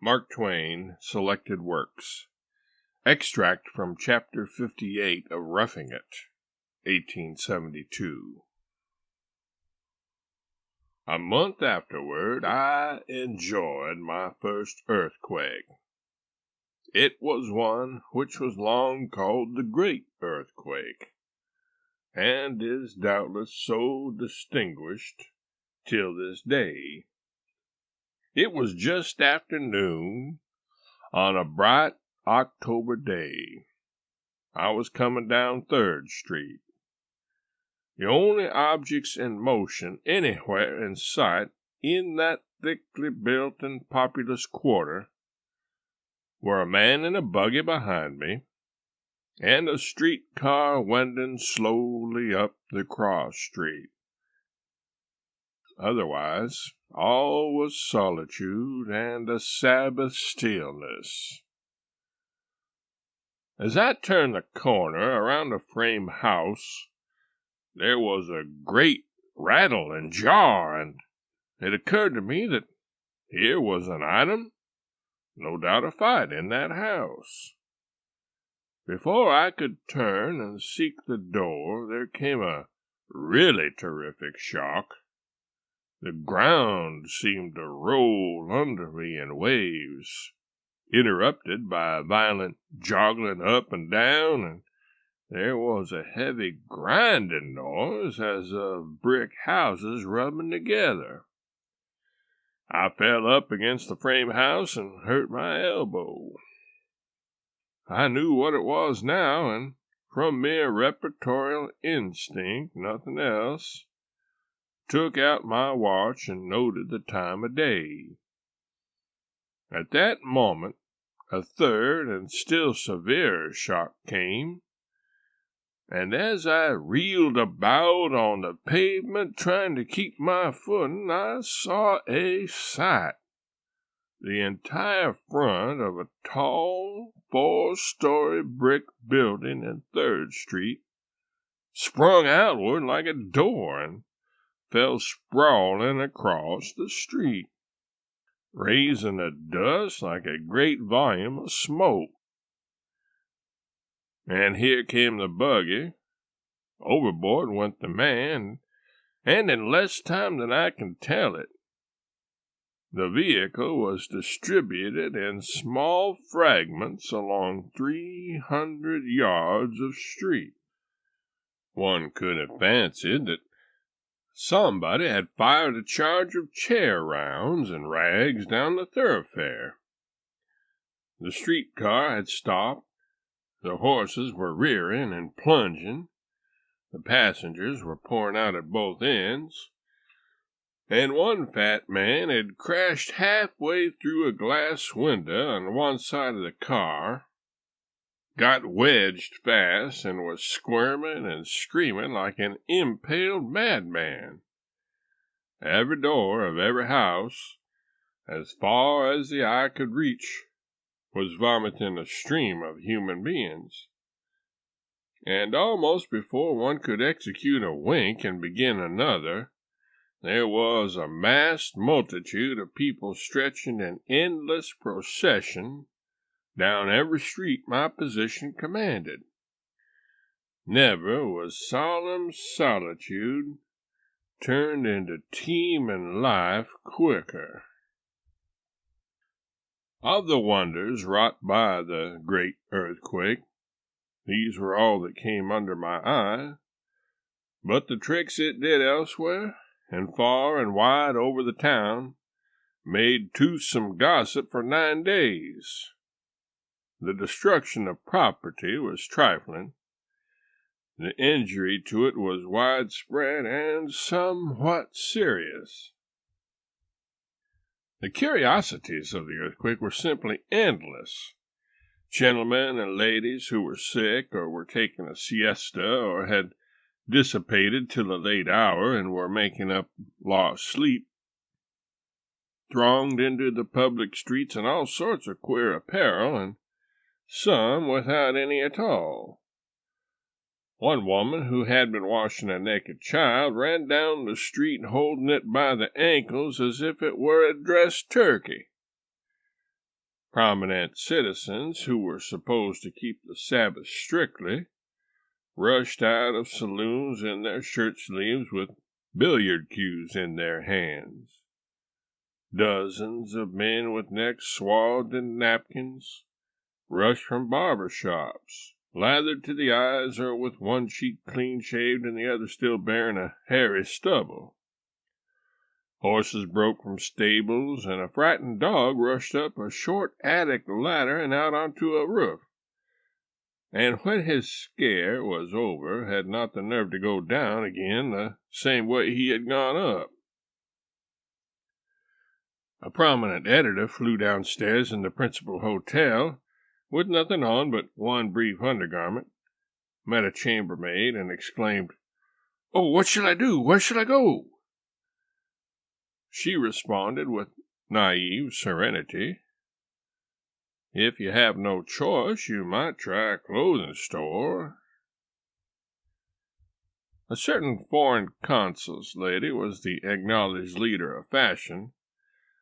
Mark Twain, Selected Works. Extract from Chapter 58 of Roughing It, 1872. A month afterward, I enjoyed my first earthquake. It was one which was long called the Great Earthquake, and is doubtless so distinguished till this day. It was just after noon on a bright October day. I was coming down 3rd Street. The only objects in motion anywhere in sight in that thickly built and populous quarter were a man in a buggy behind me and a streetcar wending slowly up the cross street. Otherwise, all was solitude and a Sabbath stillness. As I turned the corner around a frame house, there was a great rattle and jar, and it occurred to me that here was an item, no doubt a fight in that house. Before I could turn and seek the door, there came a really terrific shock. The ground seemed to roll under me in waves, interrupted by a violent joggling up and down, and there was a heavy grinding noise as of brick houses rubbing together. I fell up against the frame house and hurt my elbow. I knew what it was now, and from mere repertorial instinct, nothing else, took out my watch and noted the time of day. At that moment, a third and still severer shock came, and as I reeled about on the pavement trying to keep my footing, I saw a sight. The entire front of a tall, 4-story brick building in 3rd Street sprung outward like a door and fell sprawling across the street, raising a dust like a great volume of smoke. And here came the buggy. Overboard went the man, and in less time than I can tell it, the vehicle was distributed in small fragments along 300 yards of street. One could have fancied that somebody had fired a charge of chair rounds and rags down the thoroughfare. The streetcar had stopped. The horses were rearing and plunging. The passengers were pouring out at both ends. And one fat man had crashed halfway through a glass window on one side of the car, got wedged fast, and was squirming and screaming like an impaled madman. Every door of every house, as far as the eye could reach, was vomiting a stream of human beings. And almost before one could execute a wink and begin another, there was a massed multitude of people stretching in endless procession down every street my position commanded. Never was solemn solitude turned into teeming life quicker. Of the wonders wrought by the great earthquake, these were all that came under my eye, but the tricks it did elsewhere, and far and wide over the town, made toothsome gossip for 9 days. The destruction of property was trifling. The injury to it was widespread and somewhat serious. The curiosities of the earthquake were simply endless. Gentlemen and ladies who were sick or were taking a siesta or had dissipated till a late hour and were making up lost sleep thronged into the public streets in all sorts of queer apparel, and some without any at all. One woman who had been washing a naked child ran down the street holding it by the ankles as if it were a dressed turkey. Prominent citizens who were supposed to keep the Sabbath strictly rushed out of saloons in their shirt sleeves with billiard cues in their hands. Dozens of men with necks swathed in napkins rushed from barber shops, lathered to the eyes or with one cheek clean-shaved and the other still bearing a hairy stubble. Horses broke from stables, and a frightened dog rushed up a short attic ladder and out onto a roof, and when his scare was over, had not the nerve to go down again the same way he had gone up. A prominent editor flew downstairs in the principal hotel, with nothing on but one brief undergarment, met a chambermaid, and exclaimed, "Oh, what shall I do? Where shall I go?" She responded with naive serenity, "If you have no choice, you might try a clothing store." A certain foreign consul's lady was the acknowledged leader of fashion,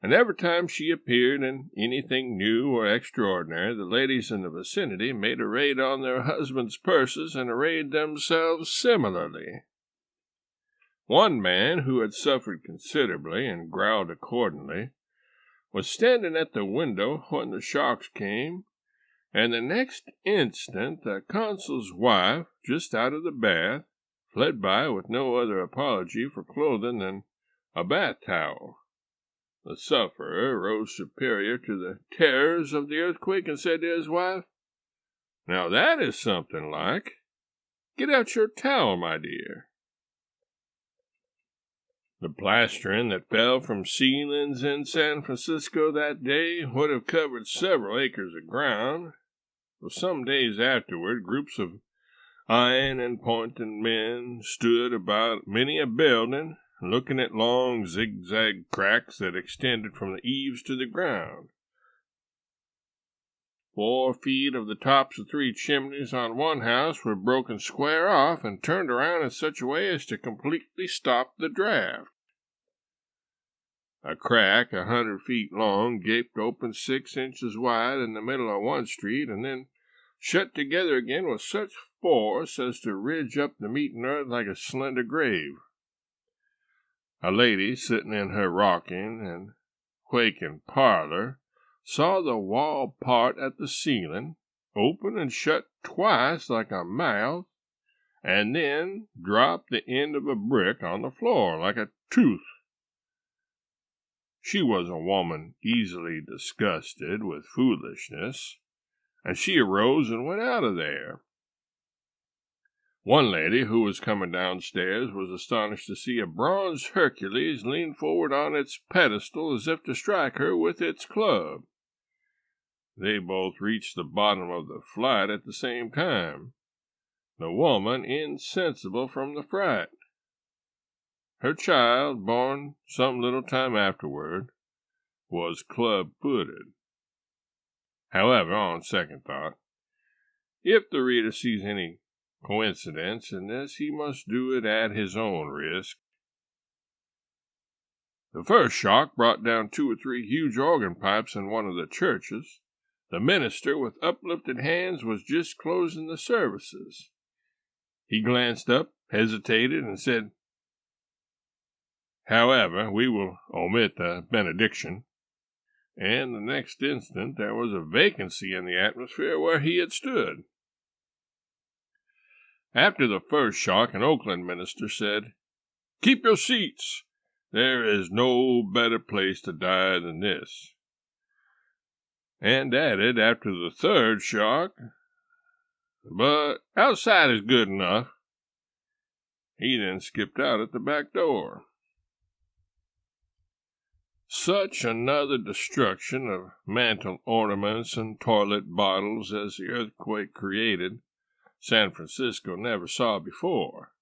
and every time she appeared in anything new or extraordinary, the ladies in the vicinity made a raid on their husbands' purses and arrayed themselves similarly. One man, who had suffered considerably and growled accordingly, was standing at the window when the shocks came, and the next instant the consul's wife, just out of the bath, fled by with no other apology for clothing than a bath towel. The sufferer rose superior to the terrors of the earthquake and said to his wife, "Now that is something like. Get out your towel, my dear." The plastering that fell from ceilings in San Francisco that day would have covered several acres of ground. For some days afterward, groups of iron and pointing men stood about many a building, looking at long zigzag cracks that extended from the eaves to the ground. 4 feet of the tops of 3 chimneys on one house were broken square off and turned around in such a way as to completely stop the draft. A crack 100 feet long gaped open 6 inches wide in the middle of one street and then shut together again with such force as to ridge up the meeting earth like a slender grave. A lady sitting in her rocking and quaking parlor saw the wall part at the ceiling, open and shut twice like a mouth, and then drop the end of a brick on the floor like a tooth. She was a woman easily disgusted with foolishness, and she arose and went out of there. One lady who was coming downstairs was astonished to see a bronze Hercules lean forward on its pedestal as if to strike her with its club. They both reached the bottom of the flight at the same time, the woman insensible from the fright. Her child, born some little time afterward, was club-footed. However, on second thought, if the reader sees any coincidence in this, he must do it at his own risk. The first shock brought down 2 or 3 huge organ pipes in one of the churches. The minister, with uplifted hands, was just closing the services. He glanced up, hesitated, and said, "However, we will omit the benediction." And the next instant there was a vacancy in the atmosphere where he had stood. After the first shock, an Oakland minister said, "Keep your seats. There is no better place to die than this." And added after the third shock, "But outside is good enough." He then skipped out at the back door. Such another destruction of mantel ornaments and toilet bottles as the earthquake created, San Francisco never saw before.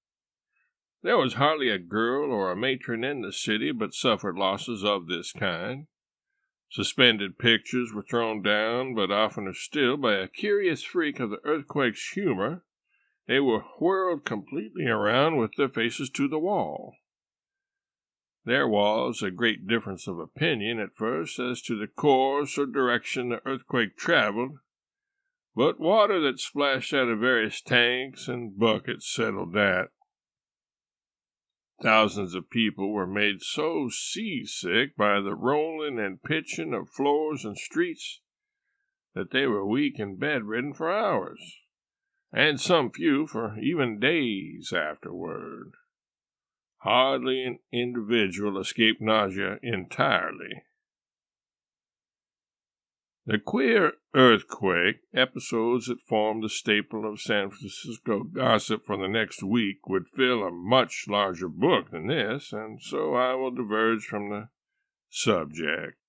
There was hardly a girl or a matron in the city but suffered losses of this kind. Suspended pictures were thrown down, but oftener still, by a curious freak of the earthquake's humor, they were whirled completely around with their faces to the wall. There was a great difference of opinion at first as to the course or direction the earthquake traveled, but water that splashed out of various tanks and buckets settled that. Thousands of people were made so seasick by the rolling and pitching of floors and streets that they were weak and bedridden for hours, and some few for even days afterward. Hardly an individual escaped nausea entirely. The queer earthquake episodes that formed the staple of San Francisco gossip for the next week would fill a much larger book than this, and so I will diverge from the subject.